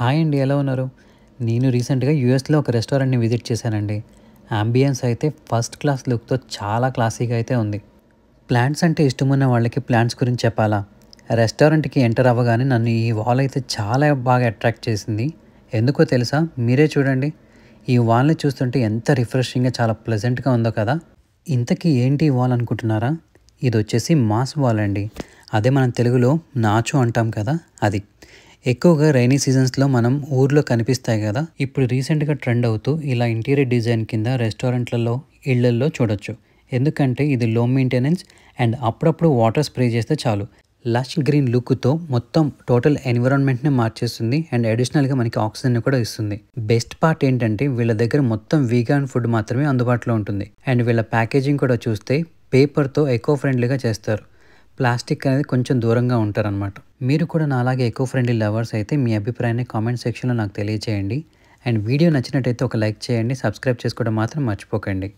Hi అండి, ఎలా ఉన్నారు? నేను రీసెంట్‌గా యూఎస్‌లో ఒక రెస్టారెంట్‌ని విజిట్ చేశానండి. యాంబియన్స్ అయితే ఫస్ట్ క్లాస్ లుక్‌తో చాలా క్లాసీగా అయితే ఉంది. ప్లాంట్స్ అంటే ఇష్టమున్న వాళ్ళకి ప్లాంట్స్ గురించి చెప్పాలా? రెస్టారెంట్‌కి ఎంటర్ అవ్వగానే నన్ను ఈ వాల్ అయితే చాలా బాగా అట్రాక్ట్ చేసింది. ఎందుకో తెలుసా? మీరే చూడండి. ఈ వాల్‌ని చూస్తుంటే ఎంత రిఫ్రెషింగ్‌గా చాలా ప్లెజెంట్‌గా ఉందో కదా! ఇంతకీ ఏంటి ఈ వాల్ అనుకుంటున్నారా? ఇదొచ్చేసి మాస్ వాల్ అండి. అదే మనం తెలుగులో నాచు అంటాం కదా! అది. ఎక్కువగా రైనీ సీజన్స్‌లో మనం ఊర్లో కనిపిస్తాయి కదా! ఇప్పుడు రీసెంట్‌గా ట్రెండ్ అవుతూ ఇలా ఇంటీరియర్ డిజైన్ కింద రెస్టారెంట్లలో, ఇళ్లల్లో చూడొచ్చు. ఎందుకంటే ఇది లో మెయింటెనెన్స్ అండ్ అప్పుడప్పుడు వాటర్ స్ప్రే చేస్తే చాలు. లష్ గ్రీన్ లుక్‌తో మొత్తం టోటల్ ఎన్విరాన్మెంట్‌నే మార్చేస్తుంది అండ్ అడిషనల్‌గా మనకి ఆక్సిజన్‌ని కూడా ఇస్తుంది. బెస్ట్ పార్ట్ ఏంటంటే వీళ్ళ దగ్గర మొత్తం వీగాన్ ఫుడ్ మాత్రమే అందుబాటులో ఉంటుంది. అండ్ వీళ్ళ ప్యాకేజింగ్ కూడా చూస్తే పేపర్‌తో ఎకో ఫ్రెండ్లీగా చేస్తారు. ప్లాస్టిక్ అనేది కొంచెం దూరంగా ఉంటారనమాట. మీరు కూడా నాలాగే ఎకో ఫ్రెండ్లీ లవర్స్ అయితే మీ అభిప్రాయాన్ని కామెంట్ సెక్షన్‌లో నాకు తెలియచేయండి. అండ్ వీడియో నచ్చినట్టయితే ఒక లైక్ చేయండి. సబ్స్క్రైబ్ చేసుకోవడం మాత్రం మర్చిపోకండి.